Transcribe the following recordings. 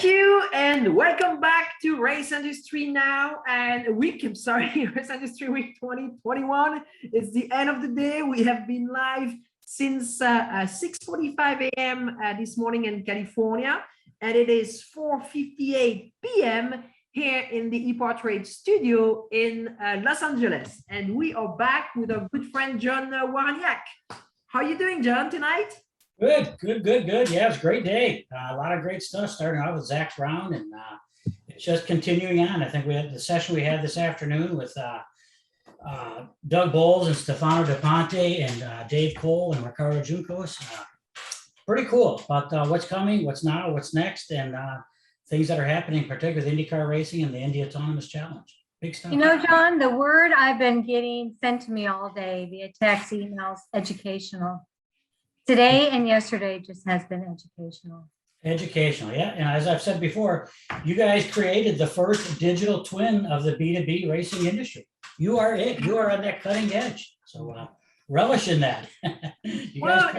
Thank you and welcome back to Race Industry Now and Race Industry Week 2021. It's the end of the day. We have been live since 6:45 a.m. This morning in California, and it is 4:58 p.m. here in the EPARTRADE studio in Los Angeles. And we are back with our good friend, John Waraniak. How are you doing, John, tonight? Good. Yeah, it was a great day. A lot of great stuff, starting out with Zach Brown, and it's just continuing on. I think we had the session we had this afternoon with Doug Bowles and Stefano DePonte and Dave Cole and Ricardo Juncos. Pretty cool about what's coming, what's now, what's next, and things that are happening, particularly with IndyCar racing and the Indy Autonomous Challenge. Big stuff. You know, John, the word I've been getting sent to me all day via text, emails, educational. Today and yesterday just has been educational. Educational, yeah. And as I've said before, you guys created the first digital twin of the B2B racing industry. You are it. You are on that cutting edge. So relish in that. Well,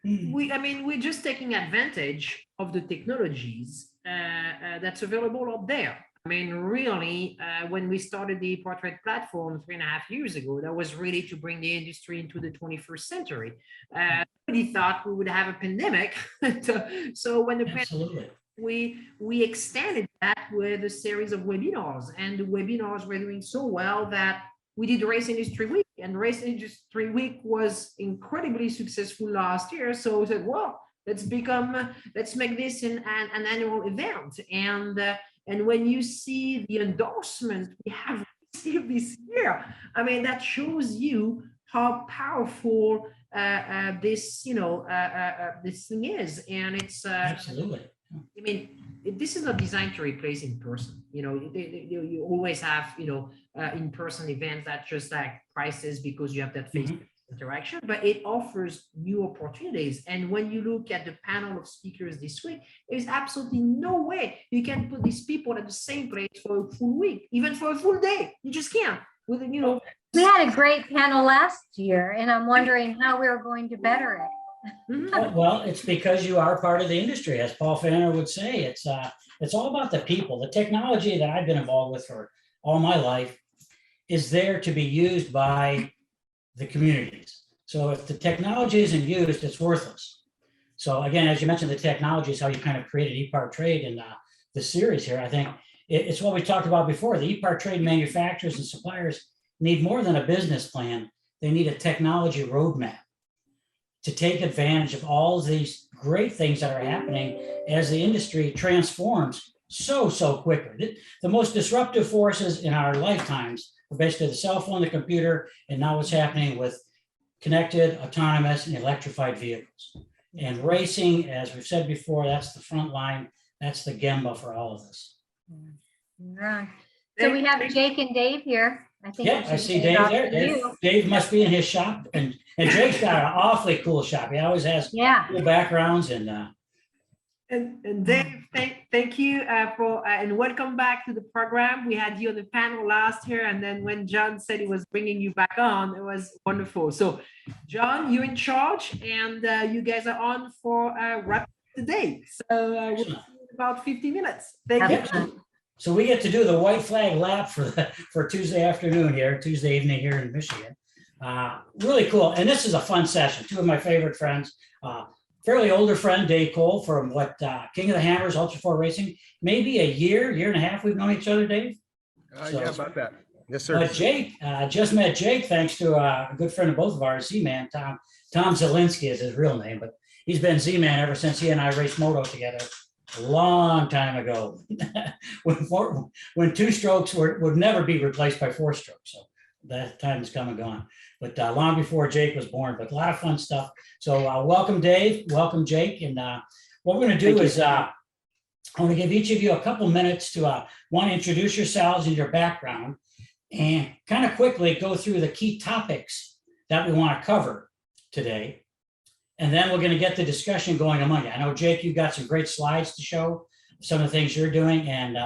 we're just taking advantage of the technologies that's available out there. I mean, really, when we started the EPARTRADE platform 3.5 years ago, that was really to bring the industry into the 21st century. Nobody thought we would have a pandemic. So when the pandemic, we extended that with a series of webinars, and the webinars were doing so well that we did Race Industry Week, and Race Industry Week was incredibly successful last year. So we said, well, let's make this an annual event. And when you see the endorsements we have received this year, I mean, that shows you how powerful this thing is. And it's absolutely. I mean, this is not designed to replace in person. You always have in-person events that just like prices because you have that face interaction, but it offers new opportunities. And when you look at the panel of speakers this week, there's absolutely no way you can put these people at the same place for a full week, even for a full day. You just can't. We had a great panel last year, and I'm wondering how we're going to better it. Well, it's because you are part of the industry, as Paul Fanner would say. It's all about the people. The technology that I've been involved with for all my life is there to be used by the communities. So if the technology isn't used, it's worthless. So again, as you mentioned, the technology is how you kind of created EPARTRADE and the series here. I think it's what we talked about before. The EPARTRADE manufacturers and suppliers need more than a business plan. They need a technology roadmap to take advantage of all of these great things that are happening as the industry transforms so quickly. The most disruptive forces in our lifetimes are basically the cell phone, the computer, and now what's happening with connected, autonomous, and electrified vehicles. And racing, as we've said before, that's the front line. That's the Gemba for all of this. Right. So we have Jake and Dave here. I think I see Dave there. Dave must be in his shop, and Jake's got an awfully cool shop. He always has cool backgrounds and Dave, thank you for and welcome back to the program. We had you on the panel last year, and then when John said he was bringing you back on, it was wonderful. So, John, you're in charge, and you guys are on for wrap the day. So we'll see you in about 50 minutes. Thank you. So we get to do the white flag lap for Tuesday afternoon here, Tuesday evening here in Michigan. Really cool. And this is a fun session. Two of my favorite friends, fairly older friend, Dave Cole from King of the Hammers, Ultra 4 Racing. Maybe a year and a half we've known each other, Dave? Yeah, about that. Yes, sir. But Jake, just met Jake thanks to a good friend of both of ours, Z-Man, Tom Zielinski is his real name, but he's been Z-Man ever since he and I raced moto together a long time ago when two strokes would never be replaced by four strokes. So that time has come and gone, but long before Jake was born, but a lot of fun stuff. So welcome Dave, welcome Jake. And what we're going to do is I want to give each of you a couple minutes to want to introduce yourselves and your background and kind of quickly go through the key topics that we want to cover today. And then we're going to get the discussion going among you. I know, Jake, you've got some great slides to show some of the things you're doing. And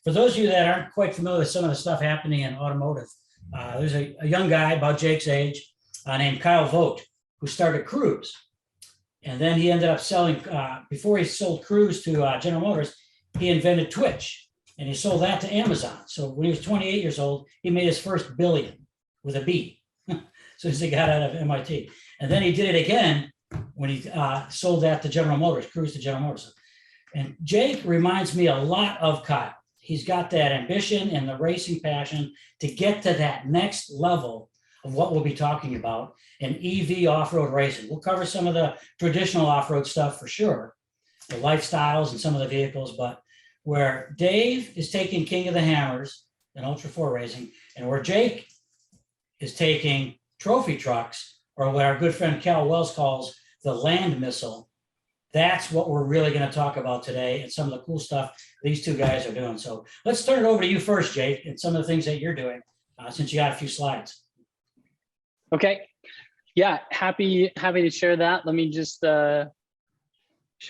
for those of you that aren't quite familiar with some of the stuff happening in automotive, there's a young guy about Jake's age named Kyle Vogt who started Cruise. And then he ended up selling, before he sold Cruise to General Motors, he invented Twitch, and he sold that to Amazon. So when he was 28 years old, he made his first billion with a B. So as he got out of MIT. And then he did it again when he sold that to General Motors, Cruise to General Motors. And Jake reminds me a lot of Kyle. He's got that ambition and the racing passion to get to that next level of what we'll be talking about in EV off-road racing. We'll cover some of the traditional off-road stuff for sure, the lifestyles and some of the vehicles, but where Dave is taking King of the Hammers in Ultra 4 racing, and where Jake is taking trophy trucks, or what our good friend Cal Wells calls the land missile. That's what we're really going to talk about today, and some of the cool stuff these two guys are doing. So let's turn it over to you first, Jake, and some of the things that you're doing, since you got a few slides. Okay. Yeah, happy to share that. Let me just share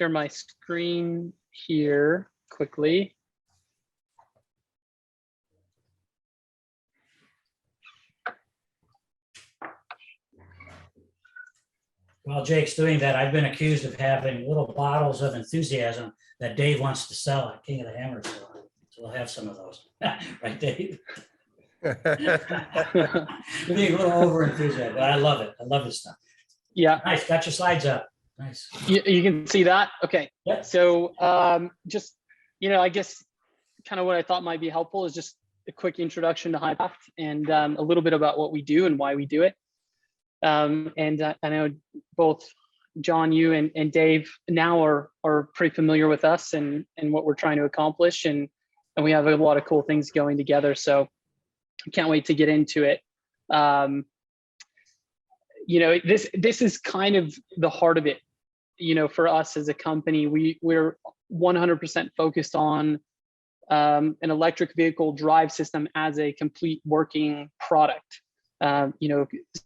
my screen here quickly. While Jake's doing that, I've been accused of having little bottles of enthusiasm that Dave wants to sell at King of the Hammers. So we'll have some of those. Right, Dave? You're being a little over enthusiastic, but I love it. I love this stuff. Yeah. Nice. Got your slides up. Nice. You can see that? Okay. Yep. So just, I guess kind of what I thought might be helpful is just a quick introduction to Hypercraft and a little bit about what we do and why we do it. And I know both John, you and Dave now are pretty familiar with us and what we're trying to accomplish. And we have a lot of cool things going together. So I can't wait to get into it. This is kind of the heart of it. For us as a company, we're 100% focused on an electric vehicle drive system as a complete working product.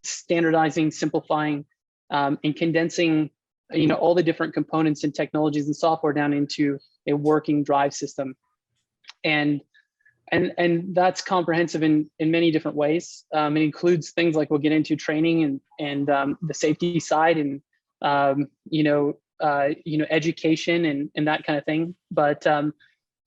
Standardizing, simplifying, and condensing, all the different components and technologies and software down into a working drive system. And that's comprehensive in many different ways. It includes things like we'll get into training and the safety side and education and that kind of thing. But from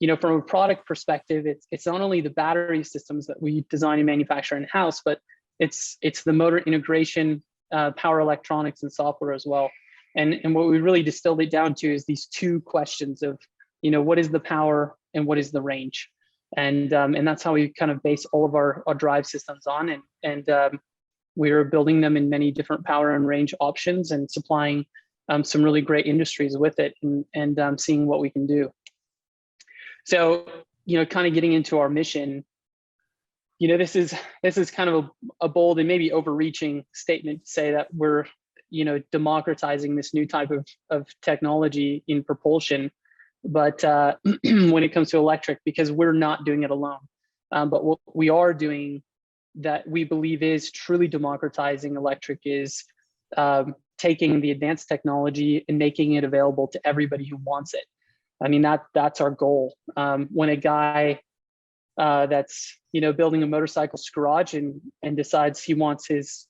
a product perspective, it's not only the battery systems that we design and manufacture in-house, but it's the motor integration, power electronics, and software as well. And what we really distilled it down to is these two questions of, what is the power and what is the range? And that's how we kind of base all of our drive systems on. And we're building them in many different power and range options and supplying some really great industries with it and seeing what we can do. So, kind of getting into our mission, this is kind of a bold and maybe overreaching statement to say that we're, democratizing this new type of technology in propulsion. But when it comes to electric, because we're not doing it alone, but what we are doing that we believe is truly democratizing electric is taking the advanced technology and making it available to everybody who wants it. I mean, that's our goal. When a guy that's building a motorcycle's garage and decides he wants his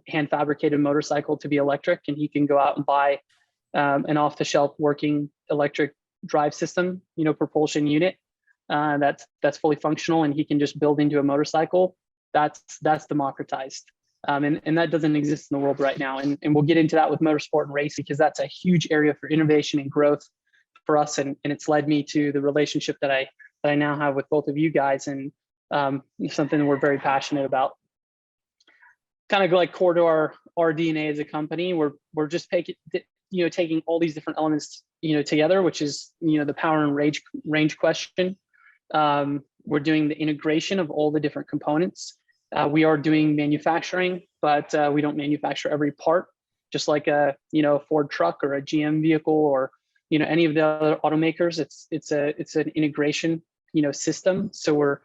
hand fabricated motorcycle to be electric, and he can go out and buy an off-the-shelf working electric drive system, propulsion unit that's fully functional, and he can just build into a motorcycle. That's democratized, and that doesn't exist in the world right now. And we'll get into that with motorsport and race, because that's a huge area for innovation and growth for us, and it's led me to the relationship that I now have with both of you guys, and something that we're very passionate about. Kind of like core to our DNA as a company, we're just taking all these different elements together, which is the power and range question. We're doing the integration of all the different components. We are doing manufacturing, but we don't manufacture every part, just like a Ford truck or a GM vehicle or any of the other automakers. It's an integration system. So we're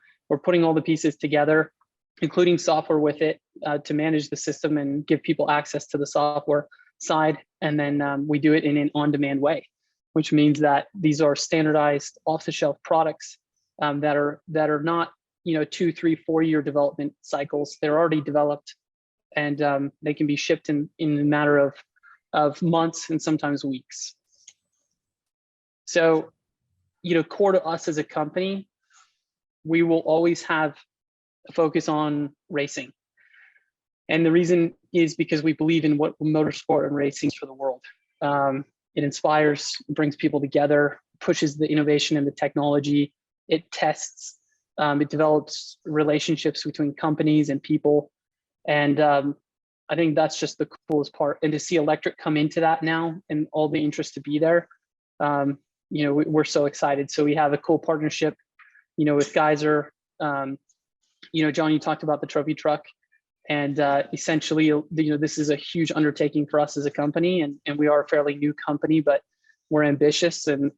putting all the pieces together, including software with it, to manage the system and give people access to the software side. And then we do it in an on-demand way, which means that these are standardized off-the-shelf products that are not 2, 3, 4 year development cycles. They're already developed, and they can be shipped in a matter of months and sometimes weeks. So core to us as a company, we will always have a focus on racing. And the reason is because we believe in what motorsport and racing is for the world. It inspires, brings people together, pushes the innovation and the technology. It tests, it develops relationships between companies and people. And I think that's just the coolest part. And to see electric come into that now and all the interest to be there, we're so excited. So we have a cool partnership, with Geyser. John, you talked about the trophy truck. And essentially, this is a huge undertaking for us as a company, and we are a fairly new company, but we're ambitious and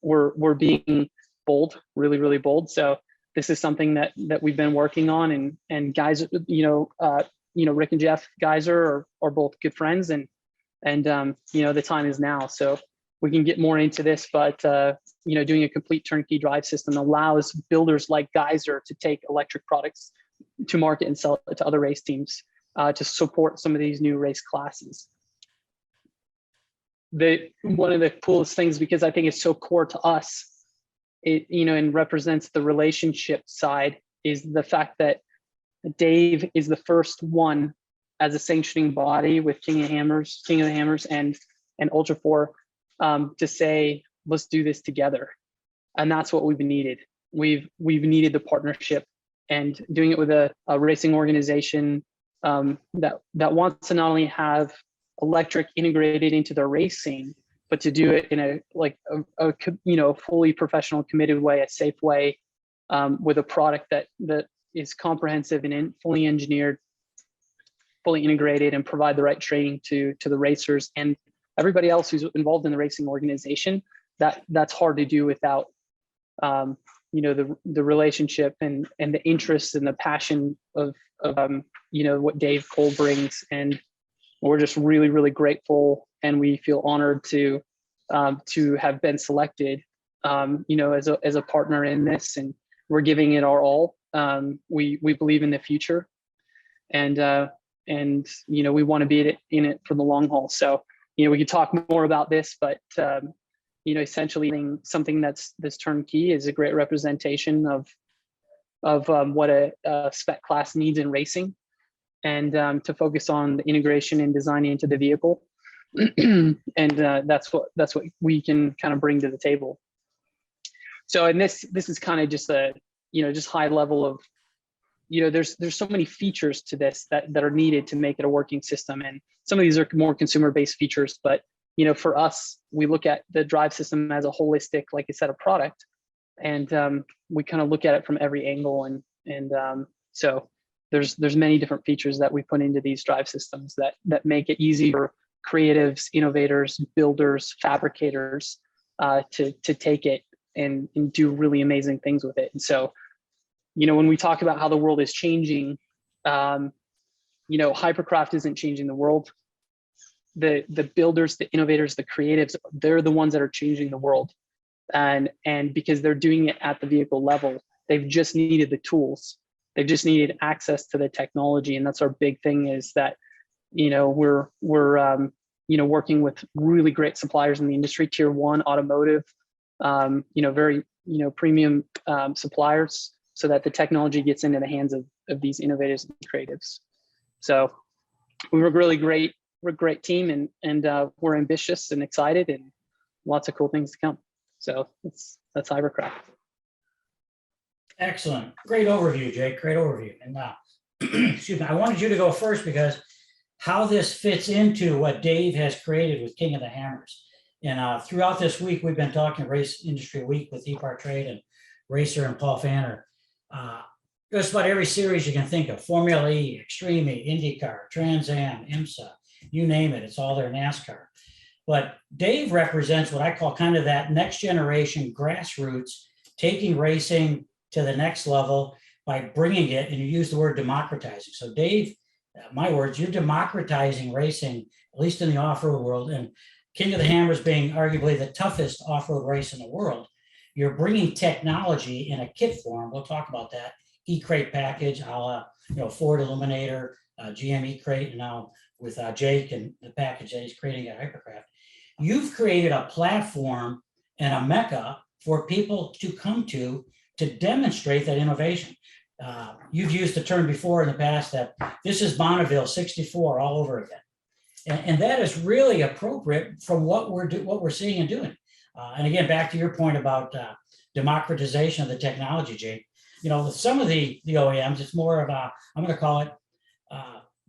we're being bold, really, really bold. So this is something that we've been working on, and guys, Rick and Jeff Geyser are both good friends, and the time is now. So we can get more into this, but doing a complete turnkey drive system allows builders like Geyser to take electric products to market and sell it to other race teams to support some of these new race classes. One of the coolest things, because I think it's so core to us, and represents the relationship side, is the fact that Dave is the first one as a sanctioning body with King of the Hammers and Ultra 4 to say, let's do this together. And that's what we've needed. We've needed the partnership, and doing it with a racing organization that wants to not only have electric integrated into their racing, but to do it in a fully professional, committed way, a safe way, with a product that is comprehensive and fully engineered, fully integrated, and provide the right training to the racers and everybody else who's involved in the racing organization. That's hard to do without the relationship and the interest and the passion of what Dave Cole brings. And we're just really, really grateful, and we feel honored to have been selected as a partner in this, and we're giving it our all. We believe in the future, and we want to be in it for the long haul. So we could talk more about this, but essentially something that's this turnkey is a great representation of what a spec class needs in racing, and to focus on the integration and designing into the vehicle. And that's what we can kind of bring to the table. So, and this is kind of just just high level of, there's so many features to this that are needed to make it a working system. And some of these are more consumer-based features, but for us, we look at the drive system as a holistic, like I said, a product, and we kind of look at it from every angle. And so there's many different features that we put into these drive systems that make it easy for creatives, innovators, builders, fabricators to take it and do really amazing things with it. And so, when we talk about how the world is changing, Hypercraft isn't changing the world. The builders, the innovators, the creatives, they're the ones that are changing the world. And because they're doing it at the vehicle level, they've just needed the tools. They've just needed access to the technology. And that's our big thing, is that, we're working with really great suppliers in the industry, tier 1 automotive, very, premium suppliers, so that the technology gets into the hands of these innovators and creatives. So we were really great. We're a great team, and we're ambitious and excited, and lots of cool things to come. So that's Hypercraft. Excellent. Great overview, Jake. Great overview. And excuse me, I wanted you to go first because how this fits into what Dave has created with King of the Hammers. And throughout this week, we've been talking Race Industry Week with EPARTRADE and Racer and Paul Fanner. Just about every series you can think of: Formula E, Extreme E, IndyCar, Trans Am, IMSA, you name it, it's all their NASCAR. But Dave represents what I call kind of that next generation grassroots, taking racing to the next level by bringing it, and you use the word democratizing. So Dave, my words, you're democratizing racing, at least in the off-road world, and King of the Hammers being arguably the toughest off-road race in the world. You're bringing technology in a kit form. We'll talk about that. E-crate package, a la, Ford Illuminator, GM E-crate, and now with Jake and the package that he's creating at Hypercraft. You've created a platform and a mecca for people to come to demonstrate that innovation. You've used the term before in the past that this is Bonneville 64 all over again. And that is really appropriate from what we're seeing and doing. And again, back to your point about democratization of the technology, Jake. You know, with some of the OEMs, it's more of a, I'm going to call it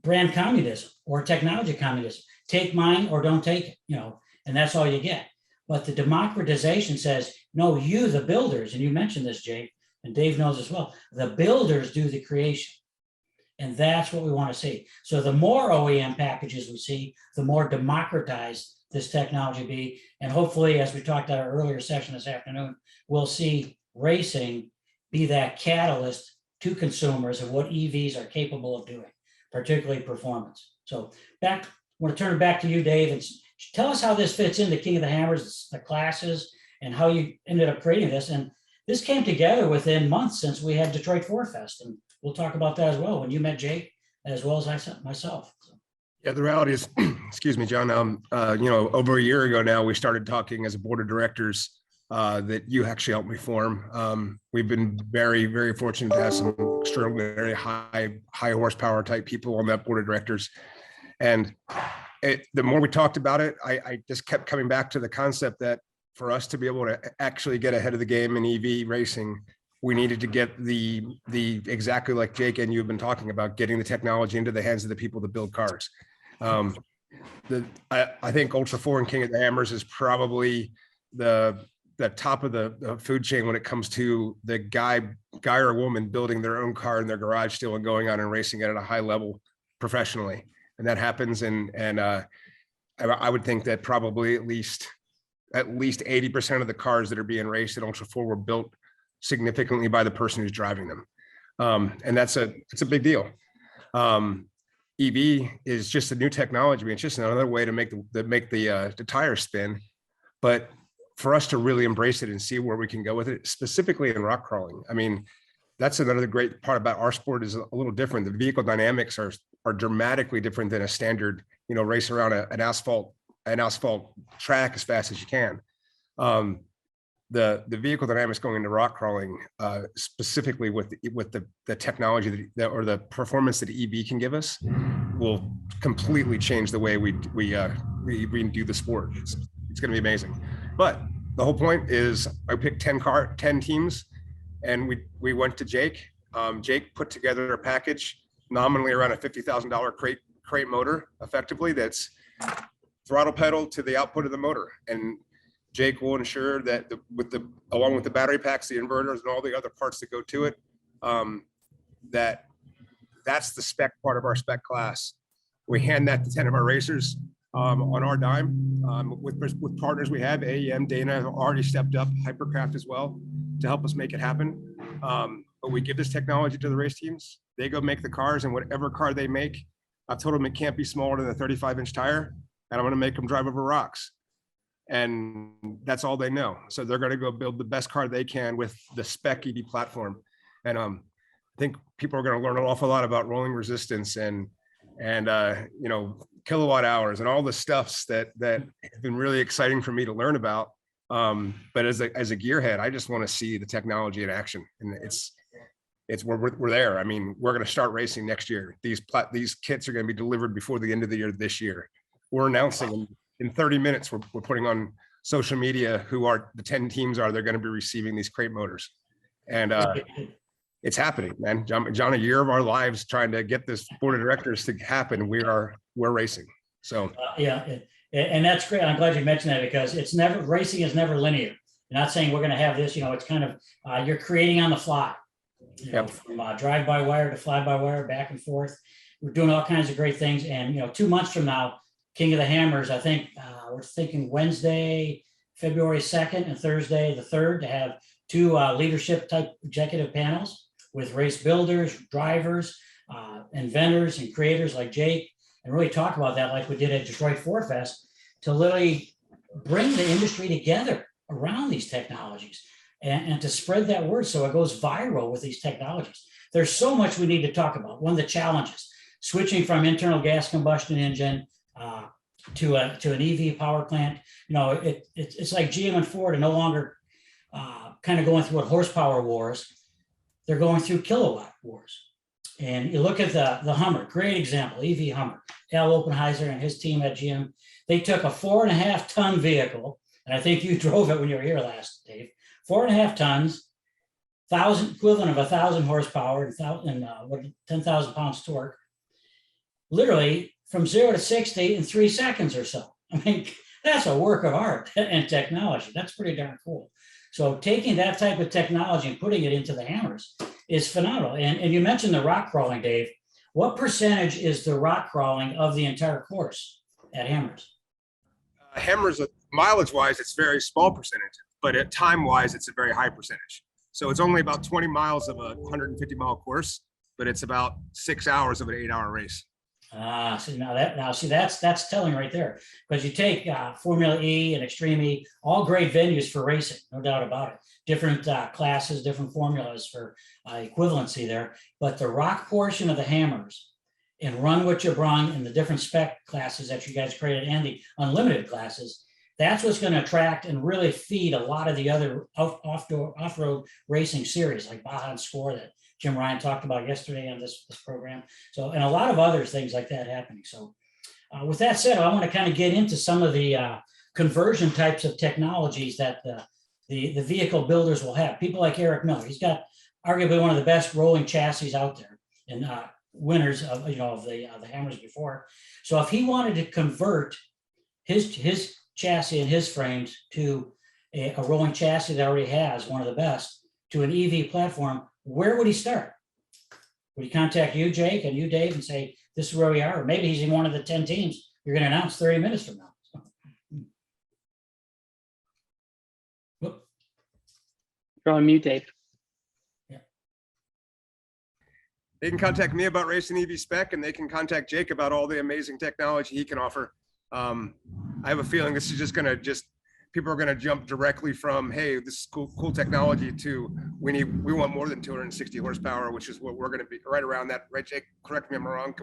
brand communism or technology communism. Take mine or don't take it, you know, and that's all you get. But the democratization says, no, you, the builders, and you mentioned this, Jake, and Dave knows as well, the builders do the creation. And that's what we want to see. So the more OEM packages we see, the more democratized this technology be. And hopefully, as we talked at our earlier session this afternoon, we'll see racing be that catalyst to consumers of what EVs are capable of doing, particularly performance. So back, I want to turn it back to you, Dave, and tell us how this fits into King of the Hammers, the classes, and how you ended up creating this. And this came together within months since we had Detroit Ford Fest. And we'll talk about that as well when you met Jake, as well as myself. Yeah, the reality is, excuse me, John, you know, over a year ago now, we started talking as a board of directors that you actually helped me form. We've been very, very fortunate to have some extraordinary high horsepower type people on that board of directors. And the more we talked about it, I just kept coming back to the concept that for us to be able to actually get ahead of the game in EV racing, we needed to get the exactly like Jake and you have been talking about, getting the technology into the hands of the people that build cars. I think Ultra 4 and King of the Hammers is probably the top of the food chain when it comes to the guy or woman building their own car in their garage still and going out and racing it at a high level professionally. And that happens. And I would think that probably at least 80% of the cars that are being raced at Ultra 4 were built significantly by the person who's driving them. And it's a big deal. EV is just a new technology. I mean, it's just another way to make the tires spin. But for us to really embrace it and see where we can go with it, specifically in rock crawling. I mean, that's another great part about our sport, is a little different. The vehicle dynamics are dramatically different than a standard, you know, race around an asphalt track as fast as you can. The vehicle dynamics going into rock crawling, specifically with the technology or the performance that EV can give us, will completely change the way we do the sport. It's going to be amazing. But the whole point is, I picked 10 teams, and we went to Jake. Jake put together a package nominally around a $50,000 crate motor, effectively, that's throttle pedal to the output of the motor. And Jake will ensure that along with the battery packs, the inverters, and all the other parts that go to it, that's the spec part of our spec class. We hand that to 10 of our racers on our dime. With partners we have, AEM, Dana have already stepped up, Hypercraft as well, to help us make it happen. But we give this technology to the race teams. They go make the cars, and whatever car they make, I've told them it can't be smaller than a 35-inch tire, and I'm going to make them drive over rocks. And that's all they know. So they're going to go build the best car they can with the spec EV platform. And I think people are going to learn an awful lot about rolling resistance and you know, kilowatt hours and all the stuffs that have been really exciting for me to learn about. But as a gearhead, I just want to see the technology in action, and we're there. I mean, we're going to start racing next year. These kits are going to be delivered before the end of the year this year. We're announcing in 30 minutes, we're putting on social media who the 10 teams are. They're going to be receiving these crate motors, and it's happening, man. John, a year of our lives trying to get this board of directors to happen. We're racing. So yeah, and that's great. I'm glad you mentioned that, because racing is never linear. You're not saying we're going to have this. You know, it's kind of you're creating on the fly. You know, from drive-by-wire to fly-by-wire, back and forth. We're doing all kinds of great things. And, you know, 2 months from now, King of the Hammers, I think we're thinking Wednesday, February 2nd and Thursday the 3rd, to have 2 leadership type executive panels with race builders, drivers, inventors, and creators like Jake, and really talk about that like we did at Detroit Ford Fest, to literally bring the industry together around these technologies and to spread that word so it goes viral with these technologies. There's so much we need to talk about. One of the challenges, switching from internal gas combustion engine to an EV power plant. You know, it's like GM and Ford are no longer kind of going through what horsepower wars, they're going through kilowatt wars. And you look at the Hummer, great example, EV Hummer. Al Oppenheiser and his team at GM, they took a 4.5 ton vehicle, and I think you drove it when you were here last, Dave. 4.5 tons, equivalent of 1,000 horsepower and 10,000 pounds torque, literally from 0 to 60 in 3 seconds or so. I mean, that's a work of art and technology. That's pretty darn cool. So taking that type of technology and putting it into the hammers is phenomenal. And you mentioned the rock crawling, Dave. What percentage is the rock crawling of the entire course at hammers? Hammers, mileage wise, it's very small percentage, but at time wise, it's a very high percentage. So it's only about 20 miles of a 150-mile course, but it's about 6 hours of an 8-hour race. See that's telling right there, because you take Formula E and Extreme E, all great venues for racing, no doubt about it. Different classes, different formulas for equivalency there, but the rock portion of the hammers and Run What You Brung and the different spec classes that you guys created and the unlimited classes, that's what's going to attract and really feed a lot of the other off-road racing series like Baja and Score that Jim Ryan talked about yesterday on this program. So, and a lot of other things like that happening. So with that said, I want to kind of get into some of the conversion types of technologies that the vehicle builders will have. People like Eric Miller, he's got arguably one of the best rolling chassis out there and winners of, of the hammers before. So if he wanted to convert his chassis and his frames to a rolling chassis that already has one of the best to an EV platform, where would he start? Would he contact you, Jake, and you, Dave, and say, this is where we are? Or maybe he's in one of the 10 teams you're going to announce 30 minutes from now. You're on mute, Dave. Yeah. They can contact me about racing EV spec, and they can contact Jake about all the amazing technology he can offer. I have a feeling this is just going to people are going to jump directly from, hey, this is cool technology to we want more than 260 horsepower, which is what we're going to be right around that. Right, Jake? Correct me if I'm wrong.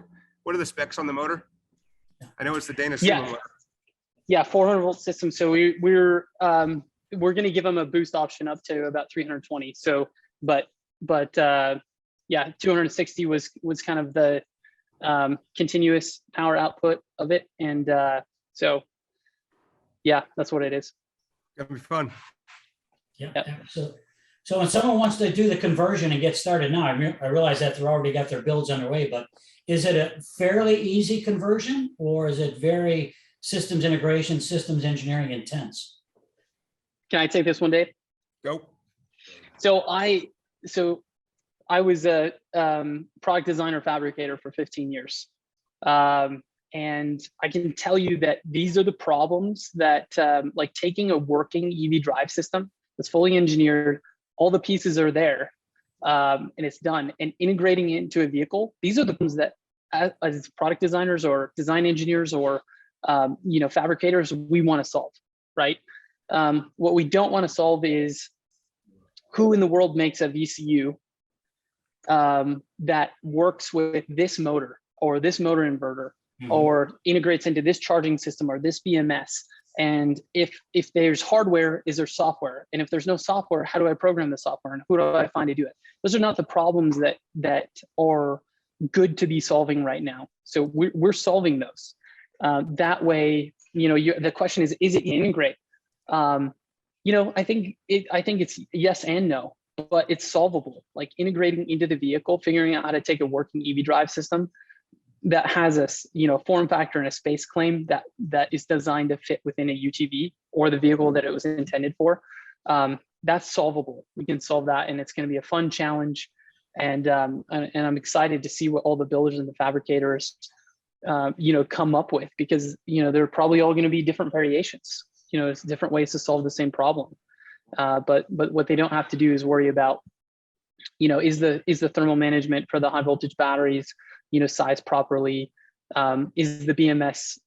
What are the specs on the motor? I know it's the Dana Sigma motor. Yeah, 400-volt system. So we're going to give them a boost option up to about 320. So, but yeah, 260 was kind of the continuous power output of it, and so yeah, that's what it is. That'll be fun. Yeah. Yep. So when someone wants to do the conversion and get started now, I realize that they're already got their builds underway, but is it a fairly easy conversion, or is it very systems integration, systems engineering intense? Can I take this one, Dave? Go. So I was a product designer fabricator for 15 years. And I can tell you that these are the problems that like taking a working EV drive system that's fully engineered, all the pieces are there, and it's done, and integrating it into a vehicle. These are the things that as product designers or design engineers or fabricators, we want to solve, right? What we don't want to solve is who in the world makes a VCU that works with this motor or this motor inverter, or integrates into this charging system or this BMS. And if there's hardware, is there software? And if there's no software, how do I program the software? And who do I find to do it? Those are not the problems that are good to be solving right now. So we're solving those. That way, the question is it integrate? I think it's yes and no, but it's solvable. Like integrating into the vehicle, figuring out how to take a working EV drive system that has a form factor and a space claim that is designed to fit within a UTV or the vehicle that it was intended for. That's solvable. We can solve that, and it's going to be a fun challenge. And I'm excited to see what all the builders and the fabricators come up with, because they're probably all going to be different variations. It's different ways to solve the same problem. But what they don't have to do is worry about, is the thermal management for the high voltage batteries sized properly? Is the BMS,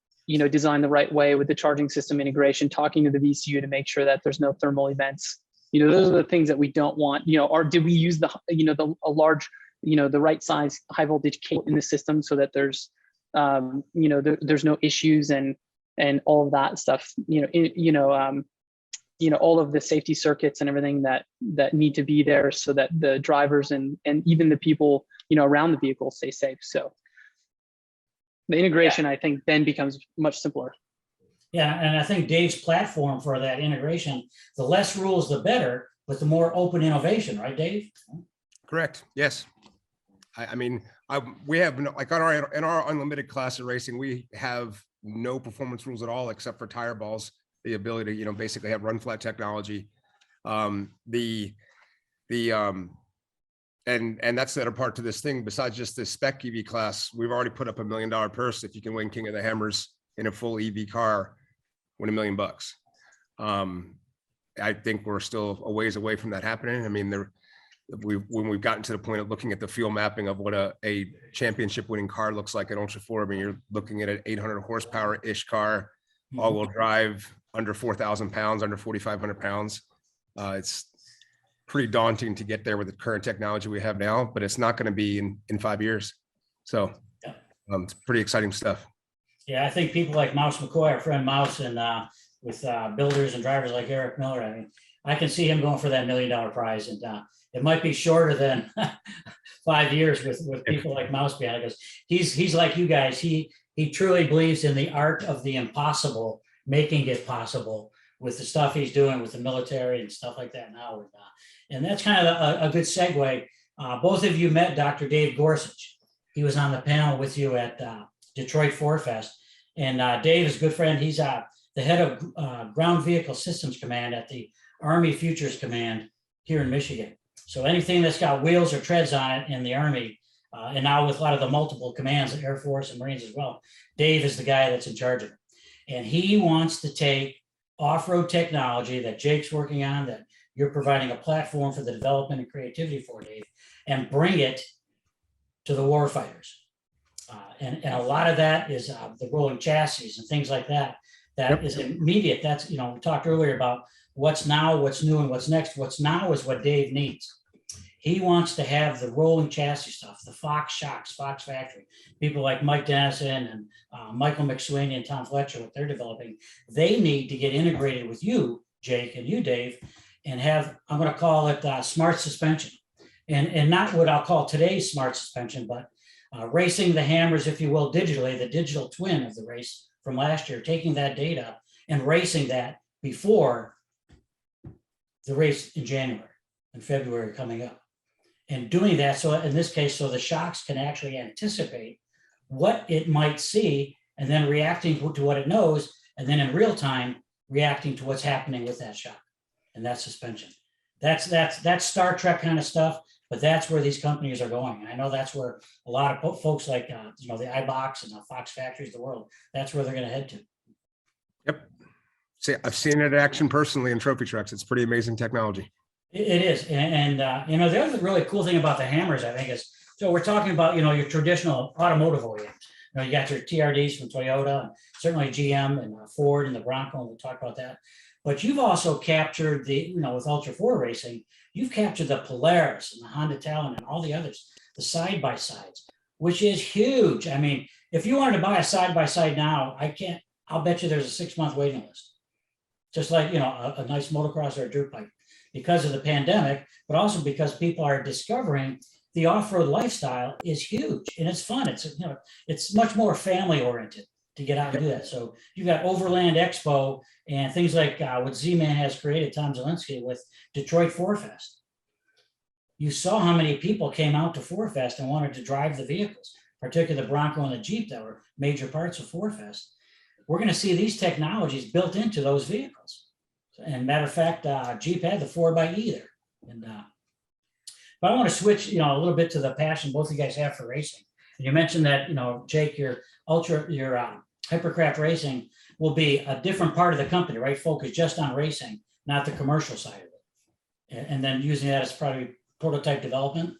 designed the right way with the charging system integration, talking to the VCU to make sure that there's no thermal events? Those are the things that we don't want. Or did we use the right size high voltage cable in the system so that there's, there's no issues and all of that stuff. all of the safety circuits and everything that need to be there so that the drivers and even the people, around the vehicle stay safe. So the integration, I think, then becomes much simpler. Yeah, and I think Dave's platform for that integration, the less rules, the better, but the more open innovation, right, Dave? Correct. Yes. We have like in our unlimited class of racing, we have no performance rules at all except for tire balls, the ability to, basically have run flat technology. And that's the other part to this thing. Besides just the spec EV class, we've already put up $1 million purse if you can win King of the Hammers in a full EV car, win $1 million. I think we're still a ways away from that happening. I mean, when we've gotten to the point of looking at the fuel mapping of what a championship winning car looks like at Ultra 4, I mean, you're looking at an 800 horsepower ish car, all-wheel drive, under 4,000 pounds, under 4,500 pounds. It's pretty daunting to get there with the current technology we have now, but it's not going to be in 5 years. So it's pretty exciting stuff. Yeah, I think people like Mouse McCoy, our friend Mouse, and with builders and drivers like Eric Miller, I mean, I can see him going for that $1 million prize, and it might be shorter than 5 years with people like Mouse behind it, because he's like you guys. He truly believes in the art of the impossible, making it possible with the stuff he's doing with the military and stuff like that now. And that's kind of a good segue. Both of you met Dr. Dave Gorsuch. He was on the panel with you at Detroit 4 Fest. And Dave is a good friend. He's the head of Ground Vehicle Systems Command at the Army Futures Command here in Michigan. So anything that's got wheels or treads on it in the Army, and now with a lot of the multiple commands, the Air Force and Marines as well, Dave is the guy that's in charge of it. And he wants to take off-road technology that Jake's working on, that you're providing a platform for the development and creativity for, Dave, and bring it to the warfighters. And a lot of that is the rolling chassis and things like that. That is immediate. That's, we talked earlier about what's now, what's new, and what's next. What's now is what Dave needs. He wants to have the rolling chassis stuff, the Fox shocks, Fox factory. People like Mike Dennison and Michael McSweeney and Tom Fletcher, what they're developing, they need to get integrated with you, Jake, and you, Dave, and have, I'm going to call it smart suspension. And not what I'll call today's smart suspension, but racing the hammers, if you will, digitally, the digital twin of the race from last year, taking that data and racing that before the race in January and February coming up. And doing that, so in this case, so the shocks can actually anticipate what it might see and then reacting to what it knows, and then in real time reacting to what's happening with that shock and that suspension. That's Star Trek kind of stuff, but that's where these companies are going. And I know that's where a lot of folks like the iBox and the Fox factories of the world, that's where they're going to head to. Yep. See, I've seen it in action personally in trophy trucks. It's pretty amazing technology. It is. And the other really cool thing about the hammers, I think, is, so we're talking about, your traditional automotive OEMs. You got your TRDs from Toyota, and certainly GM and Ford and the Bronco, and we'll talk about that. But you've also captured with Ultra 4 racing, you've captured the Polaris and the Honda Talon and all the others, the side-by-sides, which is huge. I mean, if you wanted to buy a side-by-side now, I'll bet you there's a 6-month waiting list. Just like, a nice motocross or a dirt bike, because of the pandemic, but also because people are discovering the off-road lifestyle is huge and it's fun. It's much more family oriented to get out and do that. So you've got Overland Expo and things like what Z-Man has created, Tom Zielinski, with Detroit 4 Fest. You saw how many people came out to 4 Fest and wanted to drive the vehicles, particularly the Bronco and the Jeep that were major parts of 4 Fest. We're going to see these technologies built into those vehicles. And matter of fact, Jeep had the 4xe there. And but I want to switch, a little bit to the passion both of you guys have for racing. And you mentioned that, Jake, your Hypercraft Racing will be a different part of the company, right? Focus just on racing, not the commercial side of it. And then using that as probably prototype development.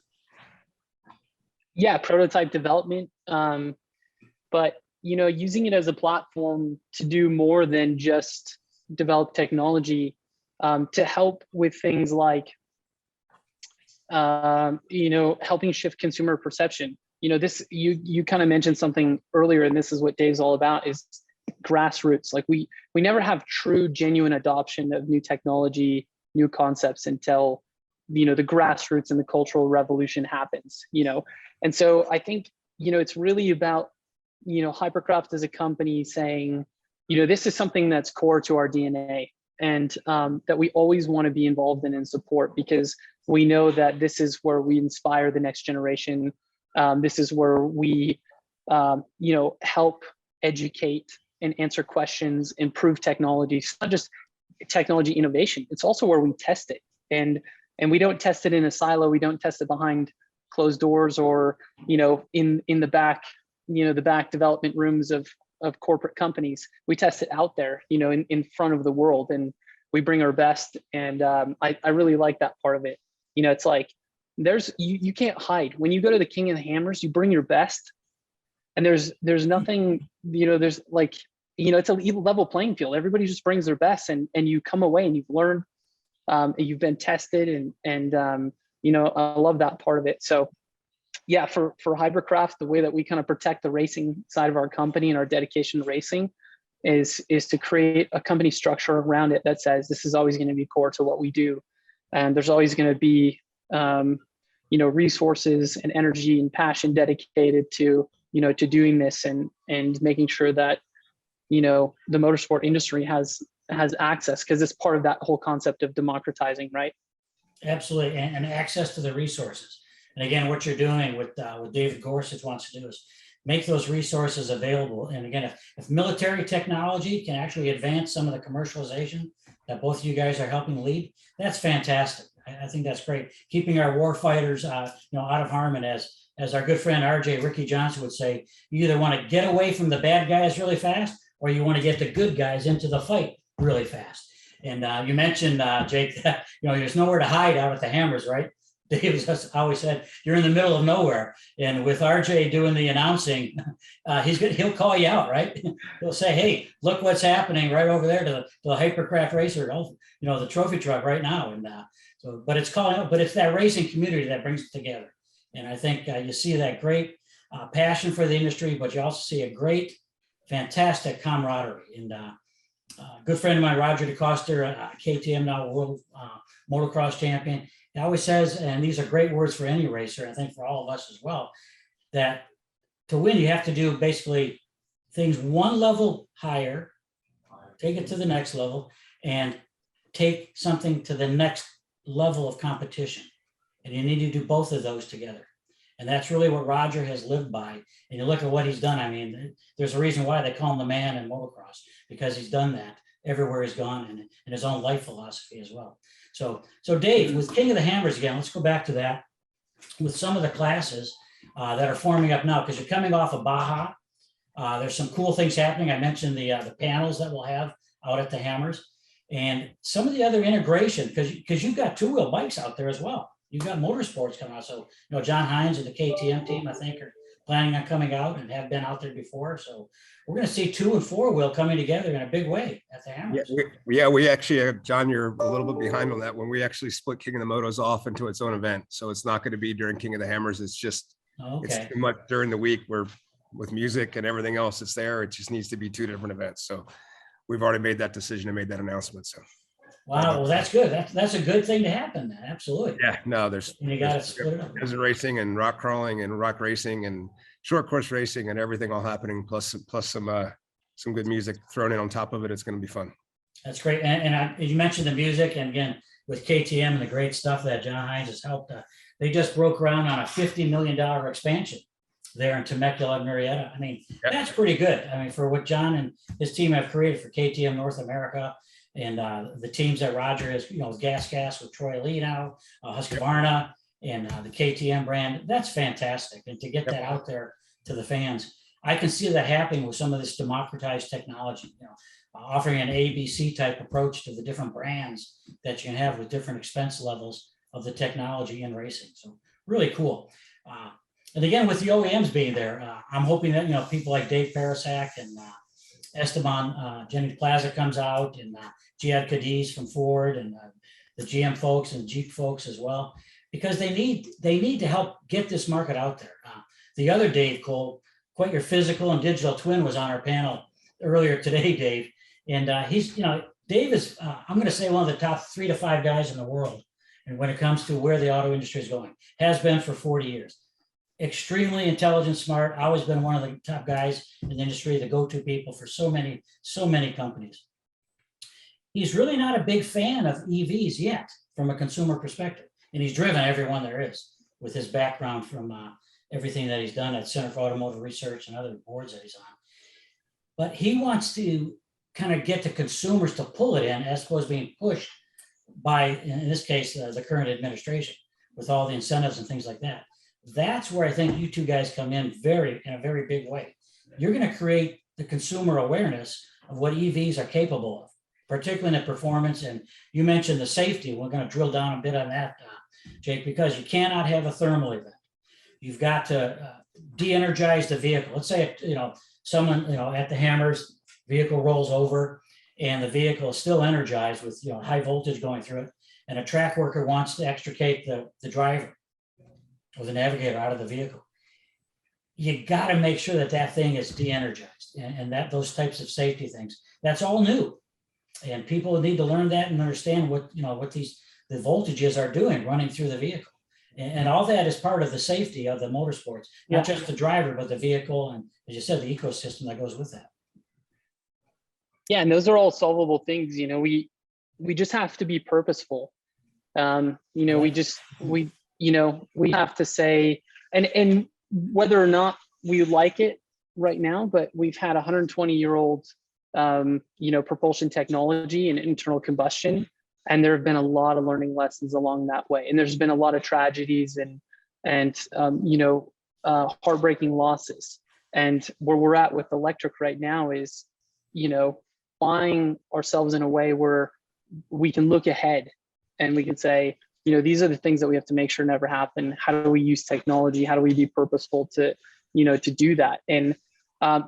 Yeah, prototype development. But using it as a platform to do more than just develop technology, to help with things like helping shift consumer perception. This you kind of mentioned something earlier, and this is what Dave's all about, is grassroots. Like we never have true, genuine adoption of new technology, new concepts until, you know, the grassroots and the cultural revolution happens, you know? And so I think, you know, it's really about, you know, Hypercraft as a company saying, you know, this is something that's core to our DNA, and that we always want to be involved in and support, because we know that this is where we inspire the next generation. This is where we, you know, help educate and answer questions, improve technology. It's not just technology innovation, it's also where we test it. And we don't test it in a silo. We don't test it behind closed doors or, you know, in the back, you know, the back development rooms of corporate companies. We test it out there, you know, in front of the world, and we bring our best. And I really like that part of it. You know, it's like you can't hide. When you go to the King of the Hammers, you bring your best, and there's nothing, you know, there's like, you know, it's a level playing field. Everybody just brings their best, and you come away and you've learned, you've been tested, and you know, I love that part of it. So yeah, for Hypercraft, the way that we kind of protect the racing side of our company and our dedication to racing is to create a company structure around it that says this is always going to be core to what we do. And there's always going to be, you know, resources and energy and passion dedicated to, you know, to doing this and making sure that, you know, the motorsport industry has access, because it's part of that whole concept of democratizing, right? Absolutely, and access to the resources. And again, what you're doing with David Gorsuch wants to do is make those resources available. And again, if military technology can actually advance some of the commercialization that both of you guys are helping lead, that's fantastic. I think that's great. Keeping our war fighters, you know, out of harm, and as our good friend RJ Ricky Johnson would say, you either want to get away from the bad guys really fast, or you want to get the good guys into the fight really fast. And you mentioned, Jake, that, you know, there's nowhere to hide out at the Hammers, right? Dave always said, you're in the middle of nowhere. And with RJ doing the announcing, he'll call you out, right? He'll say, hey, look what's happening right over there to the Hypercraft racer, you know, the trophy truck right now. And so, but it's calling out, but it's that racing community that brings it together. And I think you see that great passion for the industry, but you also see a great, fantastic camaraderie. And good friend of mine, Roger DeCoster, KTM now world motocross champion, he always says, and these are great words for any racer, I think for all of us as well, that to win, you have to do basically things one level higher, take it to the next level, and take something to the next level of competition. And you need to do both of those together. And that's really what Roger has lived by. And you look at what he's done. I mean, there's a reason why they call him the man in motocross, because he's done that everywhere he's gone, and in his own life philosophy as well. So Dave, with King of the Hammers again, let's go back to that with some of the classes that are forming up now, because you're coming off of Baja. There's some cool things happening. I mentioned the panels that we'll have out at the Hammers, and some of the other integration, because you've got two-wheel bikes out there as well. You've got Motorsports coming out. So, you know, John Hines and the KTM team, I think, are planning on coming out and have been out there before. So we're going to see 2- and 4-wheel coming together in a big way at the Hammers. Yeah, we actually, John, you're a little bit behind on that. When we actually split King of the Motos off into its own event. So it's not going to be during King of the Hammers. It's just, It's too much during the week where with music and everything else that's there. It just needs to be 2 different events. So we've already made that decision and made that announcement. So. Wow, well, that's good. That's a good thing to happen. Then. Absolutely. Yeah, no, there's desert racing and rock crawling and rock racing and short course racing and everything all happening, plus some good music thrown in on top of it. It's going to be fun. That's great. And you mentioned the music, and again, with KTM and the great stuff that John Hines has helped, they just broke ground on a $50 million expansion there in Temecula, Murrieta. I mean, That's pretty good. I mean, for what John and his team have created for KTM North America, and the teams that Roger has, you know, Gas with Troy Lee now, Husqvarna, and the KTM brand, that's fantastic. And to get that out there to the fans, I can see that happening with some of this democratized technology, you know, offering an ABC type approach to the different brands that you can have with different expense levels of the technology in racing. So really cool. And again, with the OEMs being there, I'm hoping that, you know, people like Dave Parasak and Esteban Jennings Plaza comes out, and Jihad Cadiz from Ford, and the GM folks and Jeep folks as well, because they need to help get this market out there. The other Dave Cole, quite your physical and digital twin, was on our panel earlier today, Dave. And he's, Dave is, I'm going to say one of the top 3 to 5 guys in the world. And when it comes to where the auto industry is going, has been for 40 years. Extremely intelligent, smart, always been one of the top guys in the industry, the go-to people for so many companies. He's really not a big fan of EVs yet from a consumer perspective. And he's driven every one there is with his background from everything that he's done at Center for Automotive Research and other boards that he's on. But he wants to kind of get the consumers to pull it in as opposed to being pushed by, in this case, the current administration with all the incentives and things like that. That's where I think you two guys come in in a very big way. You're going to create the consumer awareness of what EVs are capable of, particularly in the performance. And you mentioned the safety. We're going to drill down a bit on that, Jake, because you cannot have a thermal event. You've got to de-energize the vehicle. Let's say, someone, at the hammers, vehicle rolls over and the vehicle is still energized with, high voltage going through it. And a track worker wants to extricate the driver or the navigator out of the vehicle. You got to make sure that thing is de-energized and that those types of safety things, that's all new. And people need to learn that and understand what the voltages are doing running through the vehicle. And all that is part of the safety of the motorsports, not just the driver, but the vehicle. And as you said, the ecosystem that goes with that. Yeah. And those are all solvable things. We just have to be purposeful. We have to say, and whether or not we like it right now, but we've had 120-year-old, propulsion technology and internal combustion. And there have been a lot of learning lessons along that way. And there's been a lot of tragedies and heartbreaking losses. And where we're at with electric right now is, buying ourselves in a way where we can look ahead and we can say, these are the things that we have to make sure never happen. How do we use technology? How do we be purposeful to do that? And,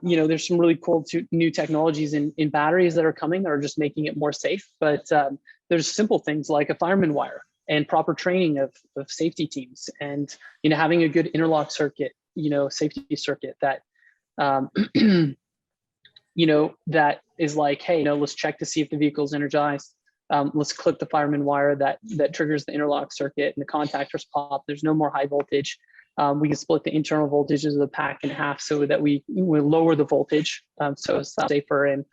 there's some really cool new technologies in batteries that are coming that are just making it more safe. But there's simple things like a fireman wire and proper training of safety teams and, having a good interlock circuit, safety circuit that, that is like, hey, let's check to see if the vehicle's energized. Let's clip the fireman wire that triggers the interlock circuit and the contactors pop. There's no more high voltage. We can split the internal voltages of the pack in half so that we lower the voltage, so it's safer.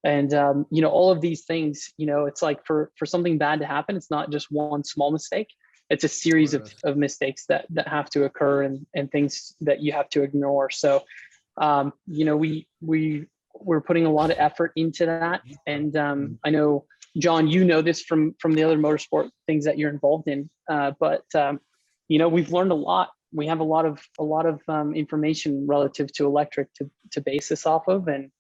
And all of these things, it's like for something bad to happen, it's not just one small mistake. It's a series of mistakes that have to occur and things that you have to ignore. So, we're putting a lot of effort into that. And I know, John, this from the other motorsport things that you're involved in, but we've learned a lot. We have a lot of information relative to electric to base this off of, and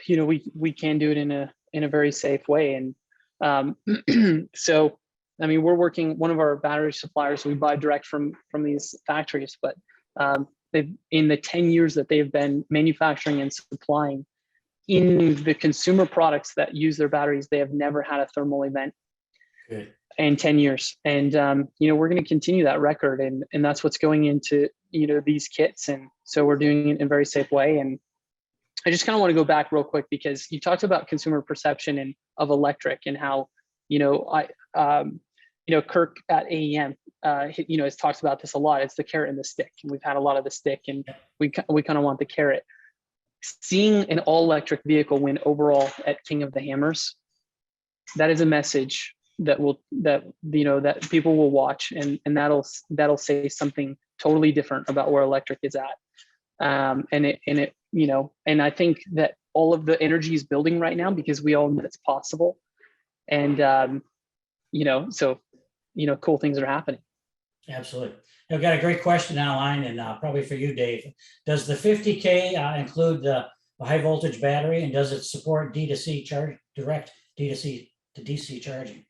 we can do it in a very safe way. And so, we're working, one of our battery suppliers, we buy direct from these factories, but they've, in the 10 years that they've been manufacturing and supplying in the consumer products that use their batteries, they have never had a thermal event. Good. In 10 years. And, we're going to continue that record, and that's what's going into, these kits. And so we're doing it in a very safe way. And I just kind of want to go back real quick, because you talked about consumer perception of electric and how, Kirk at AEM, has talked about this a lot. It's the carrot and the stick. And we've had a lot of the stick, and we kind of want the carrot. Seeing an all-electric vehicle win overall at King of the Hammers, that is a message that people will watch, and that'll say something totally different about where electric is at. And I think that all of the energy is building right now because we all know it's possible. And cool things are happening. Absolutely. I've got a great question online, and probably for you, Dave. Does the 50K include the high voltage battery, and does it support D2C charge, direct D2C to DC charging?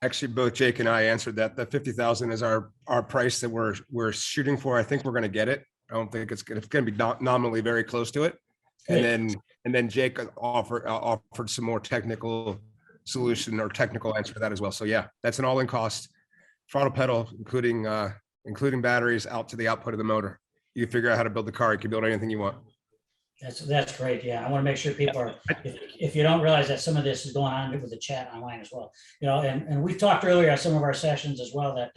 Actually, both Jake and I answered that. The 50,000 is our price that we're shooting for. I think we're going to get it. I don't think it's going to be nominally very close to it. And then Jake offered some more technical solution or technical answer to that as well. So yeah, that's an all-in cost, throttle pedal, including batteries out to the output of the motor. You can figure out how to build the car. You can build anything you want. That's great. Yeah, I want to make sure people are, if you don't realize that some of this is going on with the chat online as well. And we've talked earlier on some of our sessions as well that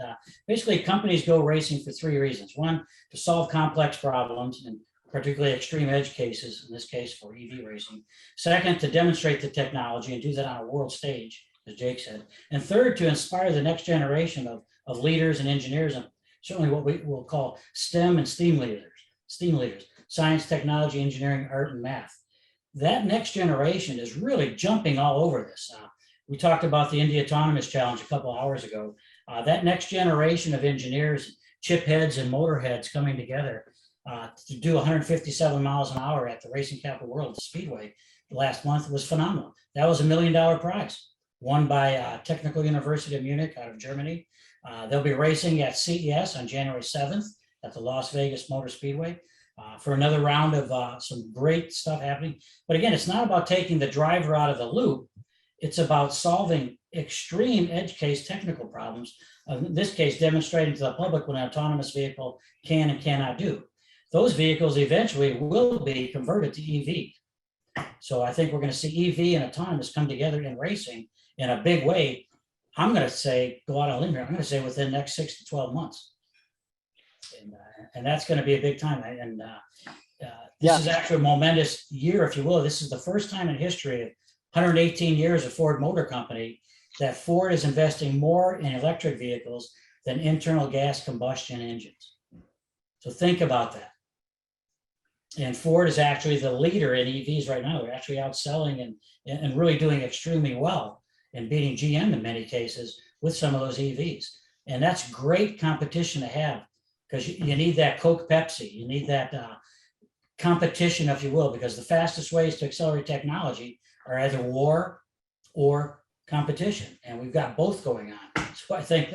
basically companies go racing for three reasons. One, to solve complex problems and particularly extreme edge cases, in this case for EV racing. Second, to demonstrate the technology and do that on a world stage, as Jake said. And third, to inspire the next generation of leaders and engineers, and certainly what we will call STEM and STEAM leaders, science, technology, engineering, art, and math. That next generation is really jumping all over this. We talked about the Indy Autonomous Challenge a couple of hours ago. That next generation of engineers, chip heads and motor heads coming together to do 157 miles an hour at the Racing Capital World Speedway last month was phenomenal. That was $1 million prize, won by Technical University of Munich out of Germany. They'll be racing at CES on January 7th at the Las Vegas Motor Speedway for another round of some great stuff happening. But again, it's not about taking the driver out of the loop. It's about solving extreme edge case technical problems. In this case, demonstrating to the public what an autonomous vehicle can and cannot do. Those vehicles eventually will be converted to EV. So I think we're going to see EV and autonomous come together in racing in a big way. I'm going to say, go out on a limb here, I'm going to say within the next 6 to 12 months. And that's going to be a big time. And this is actually a momentous year, if you will. This is the first time in history of 118 years of Ford Motor Company that Ford is investing more in electric vehicles than internal gas combustion engines. So think about that. And Ford is actually the leader in EVs right now. They're actually outselling and really doing extremely well and beating GM in many cases with some of those EVs. And that's great competition to have, because you need that Coke Pepsi, you need that competition, if you will, because the fastest ways to accelerate technology are either war or competition. And we've got both going on. So I think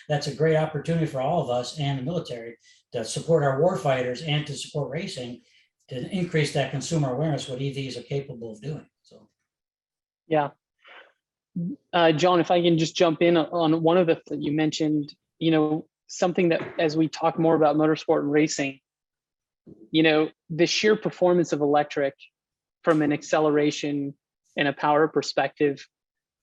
that's a great opportunity for all of us and the military to support our war fighters and to support racing, to increase that consumer awareness, what EVs are capable of doing. So, yeah. John, if I can just jump in on one of the that you mentioned, something that as we talk more about motorsport and racing, the sheer performance of electric from an acceleration and a power perspective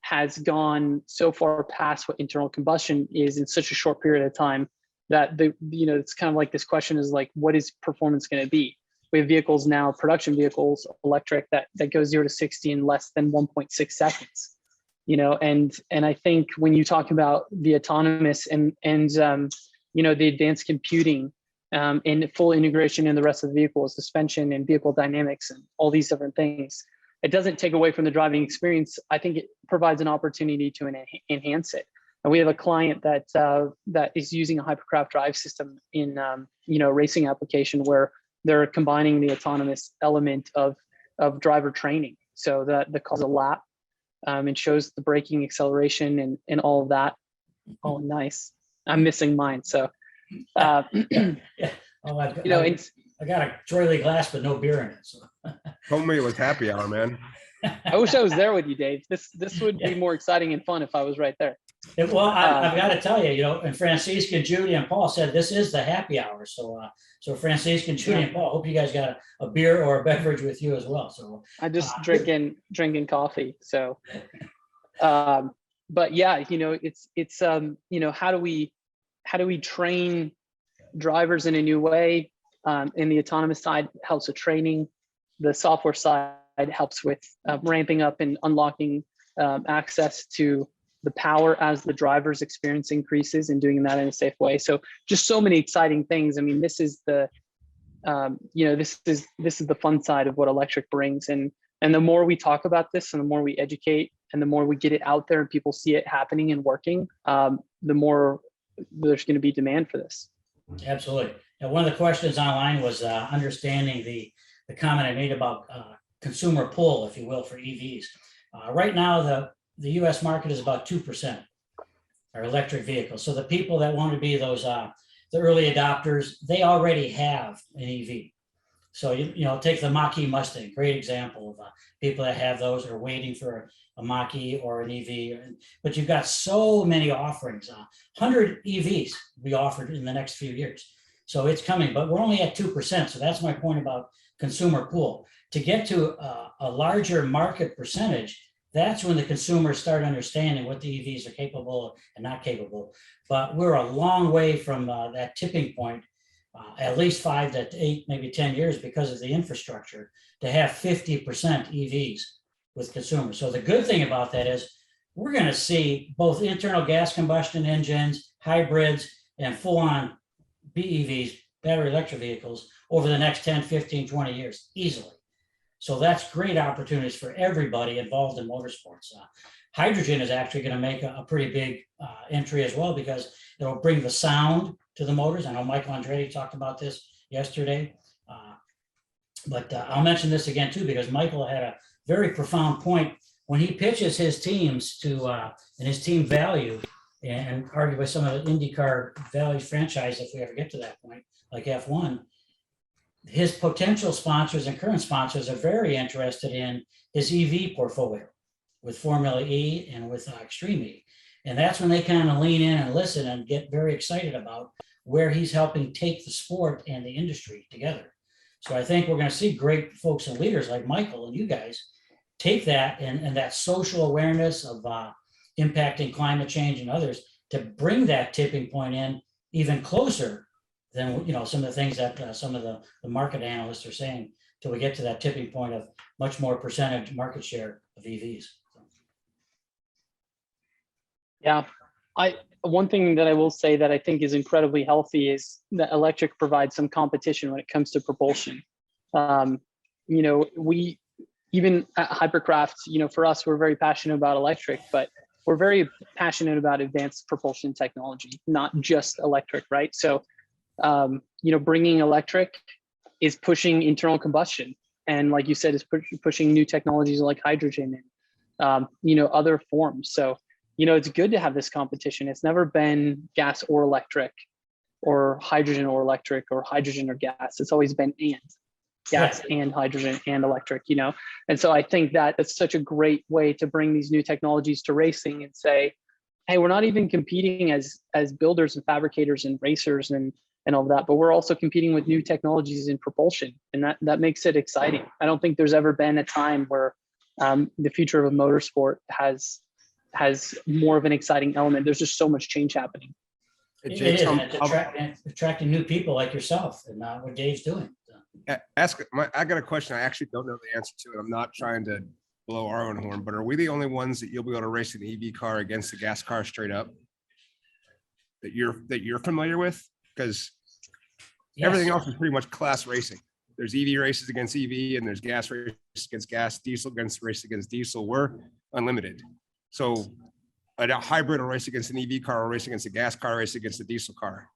has gone so far past what internal combustion is in such a short period of time that it's kind of like this question is like, what is performance going to be? We have vehicles now, production vehicles, electric, that goes 0 to 60 in less than 1.6 seconds. And I think when you talk about the autonomous and the advanced computing and full integration in the rest of the vehicle, suspension and vehicle dynamics and all these different things, it doesn't take away from the driving experience. I think it provides an opportunity to enhance it. And we have a client that is using a Hypercraft drive system in racing application where they're combining the autonomous element of driver training, so that the calls a lap. It shows the braking, acceleration, and all of that. Oh, nice. I'm missing mine. So, yeah. Oh, I got a Joy Lee glass, but no beer in it. So. Told me it was happy hour, man. I wish I was there with you, Dave. This would be more exciting and fun if I was right there. Well, I've got to tell you, and Francisca, and Judy, and Paul said this is the happy hour. So, Francisca, and Judy, and Paul, hope you guys got a beer or a beverage with you as well. So I just drinking coffee. So, but yeah, it's how do we train drivers in a new way? In the autonomous side helps with training. The software side helps with ramping up and unlocking access to the power as the driver's experience increases and doing that in a safe way. So just so many exciting things. I mean, this is the, this is the fun side of what electric brings. And the more we talk about this and the more we educate and the more we get it out there and people see it happening and working, the more there's going to be demand for this. Absolutely. Now, one of the questions online was understanding the comment I made about consumer pull, if you will, for EVs. Right now, the U.S. market is about 2% are electric vehicles. So the people that want to be those the early adopters, they already have an EV. So take the Mach-E Mustang, great example of people that have those are waiting for a Mach-E or an EV. But you've got so many offerings. 100 EVs will be offered in the next few years. So it's coming, but we're only at 2%. So that's my point about consumer pool. To get to a larger market percentage, that's when the consumers start understanding what the EVs are capable of and not capable. But we're a long way from that tipping point, at least 5 to 8, maybe 10 years because of the infrastructure to have 50% EVs with consumers. So the good thing about that is we're going to see both internal gas combustion engines, hybrids, and full-on BEVs, battery electric vehicles, over the next 10, 15, 20 years easily. So that's great opportunities for everybody involved in motorsports. Hydrogen is actually going to make a pretty big entry as well, because it'll bring the sound to the motors. I know Michael Andretti talked about this yesterday, but I'll mention this again too, because Michael had a very profound point when he pitches his teams to and his team value, and arguably some of the IndyCar values franchise, if we ever get to that point, like F1. His potential sponsors and current sponsors are very interested in his EV portfolio with Formula E and with Extreme E. And that's when they kind of lean in and listen and get very excited about where he's helping take the sport and the industry together. So I think we're going to see great folks and leaders like Michael and you guys take that and that social awareness of impacting climate change and others to bring that tipping point in even closer than some of the things that some of the market analysts are saying, till we get to that tipping point of much more percentage market share of EVs. Yeah, one thing that I will say that I think is incredibly healthy is that electric provides some competition when it comes to propulsion. We even at Hypercraft, for us, we're very passionate about electric, but we're very passionate about advanced propulsion technology, not just electric, right? So bringing electric is pushing internal combustion, and like you said, is pushing new technologies like hydrogen and other forms. So it's good to have this competition. It's never been gas or electric, or hydrogen or electric, or hydrogen or gas. It's always been gas and hydrogen and electric. And so I think that it's such a great way to bring these new technologies to racing and say, hey, we're not even competing as builders and fabricators and racers and all of that, but we're also competing with new technologies in propulsion, and that makes it exciting. I don't think there's ever been a time where the future of a motorsport has more of an exciting element. There's just so much change happening. It is, and it's attracting new people like yourself, and what Dave's doing. I got a question. I actually don't know the answer to it. I'm not trying to blow our own horn, but are we the only ones that you'll be able to race an EV car against the gas car straight up that you're familiar with? Because everything else is pretty much class racing. There's EV races against EV, and there's gas races against gas, diesel race against diesel. We're unlimited. So a hybrid will race against an EV car, or race against a gas car, race against a diesel car.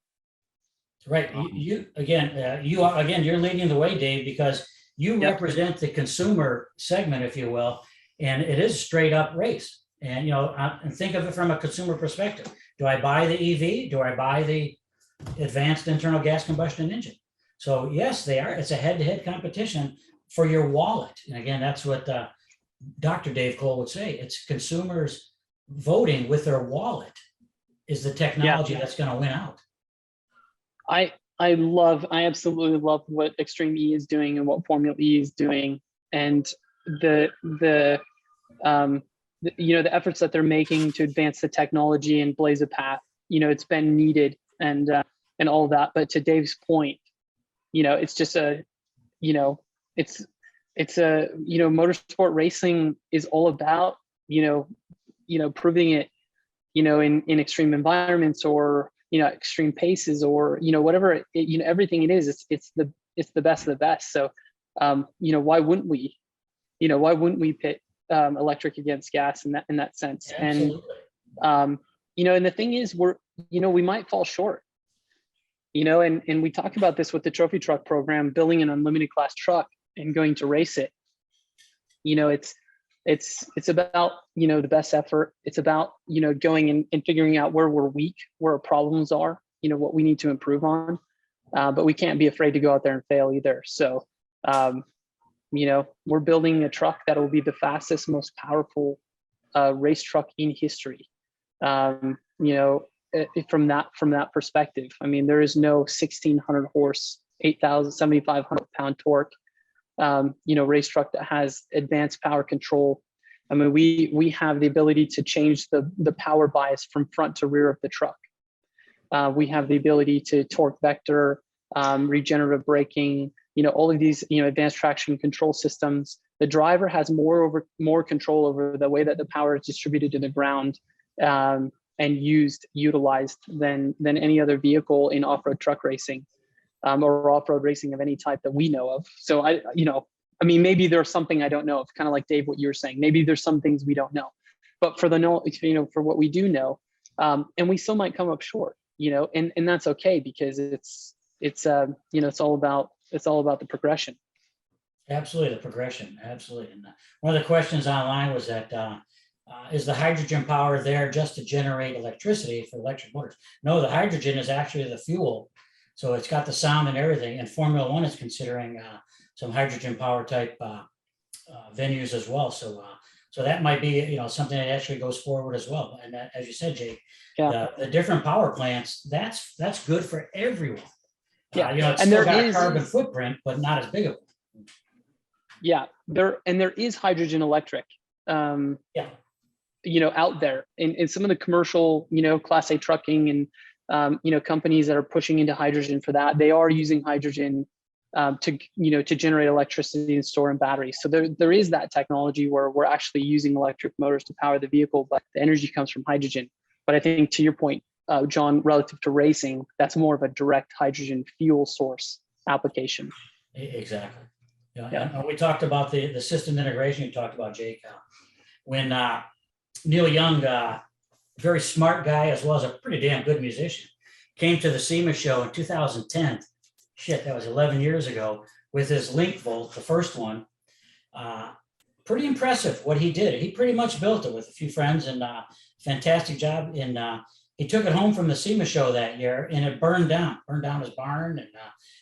Right. You're leading the way, Dave, because you represent the consumer segment, if you will, and it is a straight up race. And and think of it from a consumer perspective. Do I buy the EV? Do I buy the advanced internal gas combustion engine? So yes, they are. It's a head-to-head competition for your wallet. And again, that's what Dr. Dave Cole would say. It's consumers voting with their wallet is the technology that's going to win out. I absolutely love what Extreme E is doing and what Formula E is doing, and the efforts that they're making to advance the technology and blaze a path. It's been needed and all of that. But to Dave's point, it's just motorsport racing is all about proving it in extreme environments, or extreme paces, or whatever everything it is. It's the best of the best. So why wouldn't we pit electric against gas in that sense? Absolutely. And and the thing is, we might fall short, and we talk about this with the trophy truck program, building an unlimited class truck and going to race it. It's about the best effort. It's about going and figuring out where we're weak, where our problems are, what we need to improve on, but we can't be afraid to go out there and fail either. So we're building a truck that will be the fastest, most powerful race truck in history. From that perspective, I mean, there is no 1,600 horse, 8,000, 7,500 pound torque race truck that has advanced power control. I mean, we have the ability to change the power bias from front to rear of the truck. We have the ability to torque vector, regenerative braking, all of these, advanced traction control systems. The driver has more control over the way that the power is distributed to the ground, and utilized than any other vehicle in off-road truck racing, or off-road racing of any type that we know of. So maybe there's something I don't know. It's kind of like Dave, what you were saying. Maybe there's some things we don't know, but for for what we do know, and we still might come up short, and that's okay, because it's all about the progression. Absolutely, the progression, absolutely. And one of the questions online was that, is the hydrogen power there just to generate electricity for electric motors? No, the hydrogen is actually the fuel. So it's got the sound and everything. And Formula One is considering some hydrogen power type venues as well. So that might be, something that actually goes forward as well. And that, as you said, Jake, the different power plants, that's good for everyone. Yeah, it's still got a carbon footprint, but not as big of one. Yeah, there is hydrogen electric. Out there in some of the commercial, Class A trucking and companies that are pushing into hydrogen for that, they are using hydrogen to generate electricity and store in batteries. So there is that technology where we're actually using electric motors to power the vehicle, but the energy comes from hydrogen. But I think, to your point, John, relative to racing, that's more of a direct hydrogen fuel source application. Exactly. And we talked about the system integration you talked about, Jake. When Neil Young, very smart guy, as well as a pretty damn good musician, came to the SEMA show in 2010. Shit, that was 11 years ago, with his Link Volt, the first one. Pretty impressive what he did. He pretty much built it with a few friends, and fantastic job. And he took it home from the SEMA show that year, and it burned down his barn, and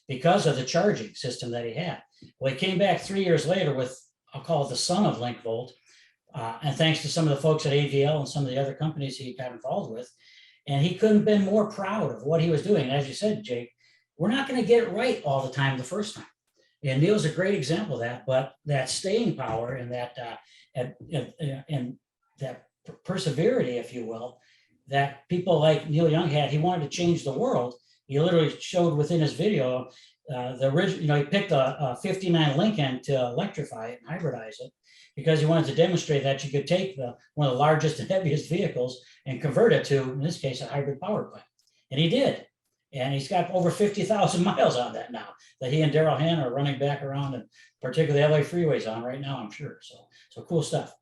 because of the charging system that he had. Well, he came back 3 years later with, I'll call it the son of Link Volt, and thanks to some of the folks at AVL and some of the other companies he got involved with, and he couldn't have been more proud of what he was doing. And as you said, Jake, we're not going to get it right all the time the first time. And Neil's a great example of that, but that staying power and that perseverity, if you will, that people like Neil Young had. He wanted to change the world. He literally showed within his video the original, he picked a 59 Lincoln to electrify it and hybridize it, because he wanted to demonstrate that you could take one of the largest and heaviest vehicles and convert it to, in this case, a hybrid power plant. And he did. And he's got over 50,000 miles on that now that he and Daryl Hannah are running back around, and particularly LA freeways on right now, I'm sure. So cool stuff.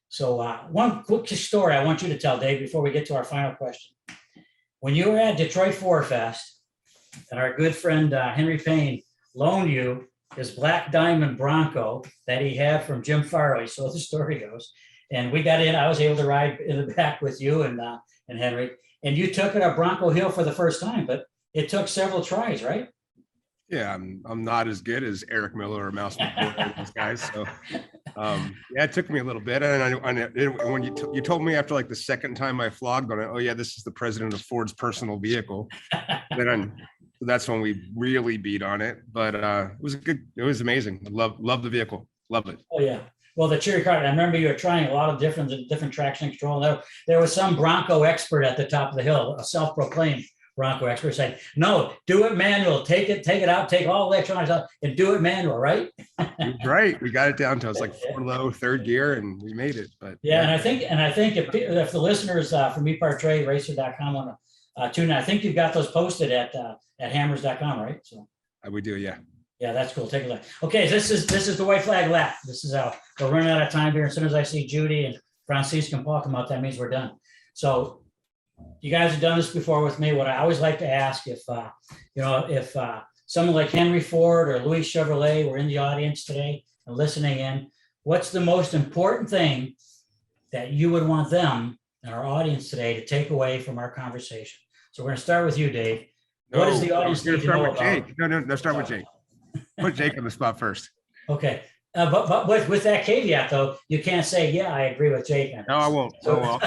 So one quick story I want you to tell, Dave, before we get to our final question. When you were at Detroit Four Fest, and our good friend Henry Payne loaned you his Black Diamond Bronco that he had from Jim Farley, so the story goes. And we got in, I was able to ride in the back with you and Henry, and you took it up Bronco Hill for the first time, but it took several tries, right? Yeah, I'm not as good as Eric Miller or Mouse McCoy, those guys. So yeah, it took me a little bit. And when you told me after like the second time I flogged on it, oh yeah, this is the president of Ford's personal vehicle. That's when we really beat on it. But it was amazing. Love the vehicle. Love it. Oh yeah. Well, the Cherry Card, I remember you were trying a lot of different traction control. There was some Bronco expert at the top of the hill, a self-proclaimed Bronco expert, saying, no, do it manual, take it out, take all electronics out and do it manual, right? Right. We got it down to, it was like 4 low, 3rd gear, and we made it. But yeah. And I think if the listeners from EPARTRADE, racer.com want to tune in, I think you've got those posted at hammers.com, right? So we do, yeah. Yeah, that's cool. Take a look. Okay, this is the white flag lap. This is we're running out of time here. As soon as I see Judy and Francisco and Paul come out, that means we're done. So you guys have done this before with me. What I always like to ask, if someone like Henry Ford or Louis Chevrolet were in the audience today and listening in, what's the most important thing that you would want them and our audience today to take away from our conversation? So we're going to start with you, Dave. What does the audience need to know about? Jake. No, start with Jake. Put Jake on the spot first. Okay. But with that caveat, though, you can't say, yeah, I agree with Jake. No, I won't. So,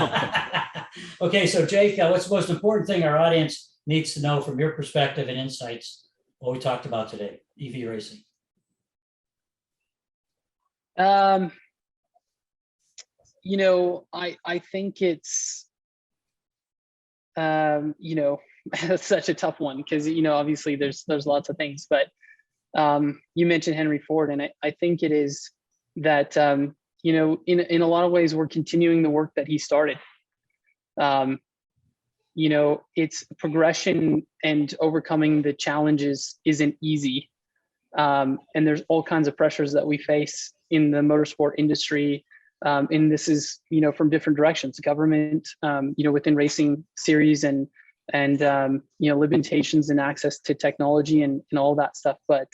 okay, so Jake, what's the most important thing our audience needs to know from your perspective and insights, what we talked about today, EV racing? You know, I think it's, you know, such a tough one because, you know, obviously there's lots of things, but you mentioned Henry Ford, and I think it is that, you know, in a lot of ways, we're continuing the work that he started. You know, it's progression, and overcoming the challenges isn't easy. And there's all kinds of pressures that we face in the motorsport industry. And this is, you know, from different directions, government, you know, within racing series and you know, limitations and access to technology and all that stuff. But,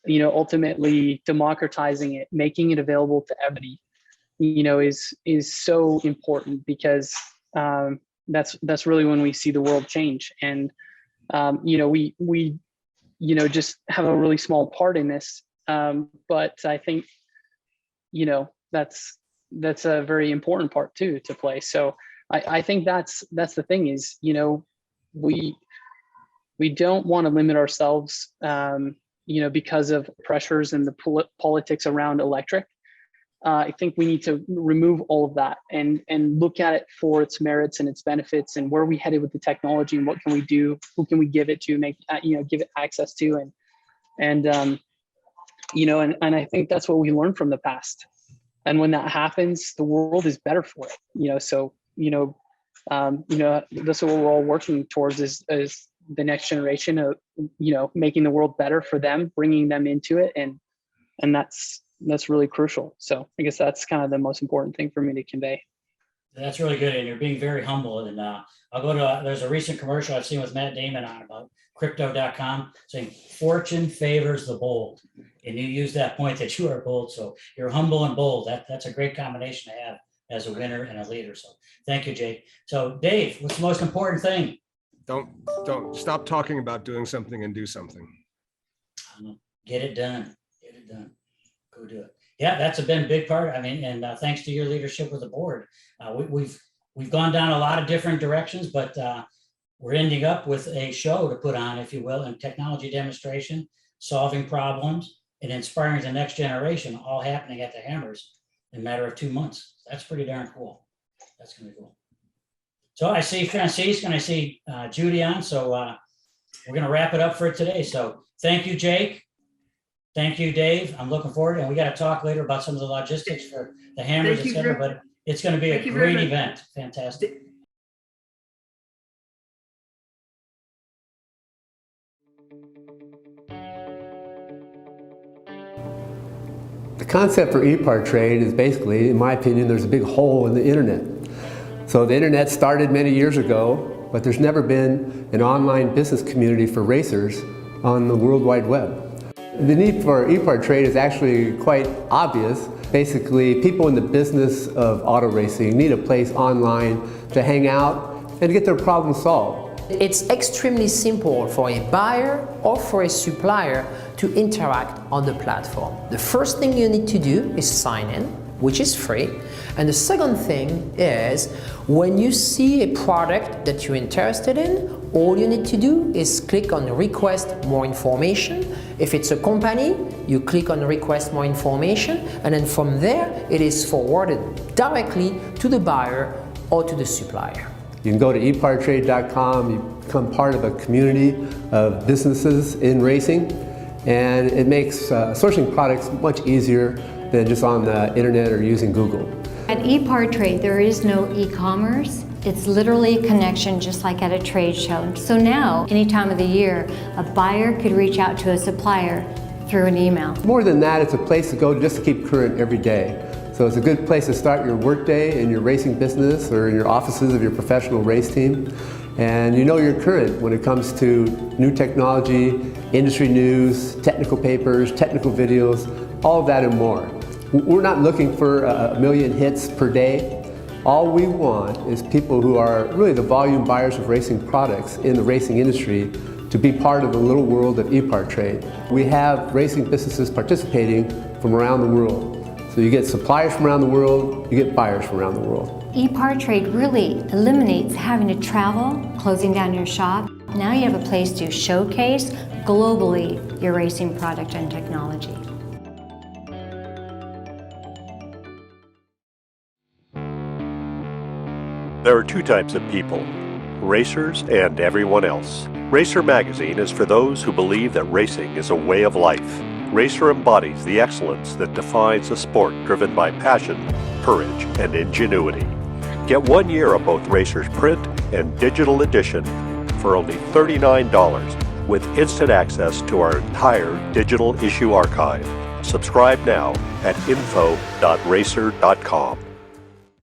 you know, ultimately democratizing it, making it available to everybody, you know, is so important, because that's really when we see the world change. And, you know, we, you know, just have a really small part in this. But I think, you know, that's a very important part too to play. So I think that's the thing is, you know, we don't want to limit ourselves, you know, because of pressures and the politics around electric. I think we need to remove all of that and look at it for its merits and its benefits, and where are we headed with the technology, and what can we do, who can we give it to, make, you know, give it access to, and you know, and I think that's what we learned from the past. And when that happens, the world is better for it, you know. So, you know, that's what we're all working towards is the next generation of, you know, making the world better for them, bringing them into it, and that's really crucial. So I guess that's kind of the most important thing for me to convey. That's really good, and you're being very humble. And I'll go to, there's a recent commercial I've seen with Matt Damon on about crypto.com saying fortune favors the bold. And you use that point that you are bold. So you're humble and bold. That's a great combination to have as a winner and a leader. So thank you, Jake. So Dave, what's the most important thing? Don't stop talking about doing something and do something. Get it done. Get it done. Go do it. Yeah, that's been a big part. I mean, and thanks to your leadership with the board, we've gone down a lot of different directions, but we're ending up with a show to put on, if you will, and technology demonstration, solving problems, and inspiring the next generation, all happening at the Hammers in a matter of 2 months. That's pretty darn cool. That's gonna be cool. So I see Francisque and I see Judy on, so we're gonna wrap it up for today. So thank you, Jake. Thank you, Dave. I'm looking forward, and we got to talk later about some of the logistics for the Hammers, et cetera, but it's going to be a great event. Fantastic. The concept for EPARTRADE is basically, in my opinion, there's a big hole in the internet. So the internet started many years ago, but there's never been an online business community for racers on the World Wide Web. The need for EPARTRADE is actually quite obvious. Basically, people in the business of auto racing need a place online to hang out and to get their problems solved. It's extremely simple for a buyer or for a supplier to interact on the platform. The first thing you need to do is sign in, which is free. And the second thing is, when you see a product that you're interested in, all you need to do is click on request more information. If it's a company, you click on request more information, and then from there, it is forwarded directly to the buyer or to the supplier. You can go to epartrade.com, you become part of a community of businesses in racing, and it makes sourcing products much easier than just on the internet or using Google. At EPARTRADE, there is no e-commerce. It's literally a connection just like at a trade show. So now, any time of the year, a buyer could reach out to a supplier through an email. More than that, it's a place to go just to keep current every day. So it's a good place to start your workday in your racing business or in your offices of your professional race team. And you know you're current when it comes to new technology, industry news, technical papers, technical videos, all of that and more. We're not looking for a million hits per day. All we want is people who are really the volume buyers of racing products in the racing industry to be part of the little world of EPARTRADE. We have racing businesses participating from around the world. So you get suppliers from around the world, you get buyers from around the world. EPARTRADE really eliminates having to travel, closing down your shop. Now you have a place to showcase globally your racing product and technology. There are two types of people, racers and everyone else. Racer Magazine is for those who believe that racing is a way of life. Racer embodies the excellence that defines a sport driven by passion, courage, and ingenuity. Get 1 year of both Racer's print and digital edition for only $39 with instant access to our entire digital issue archive. Subscribe now at info.racer.com.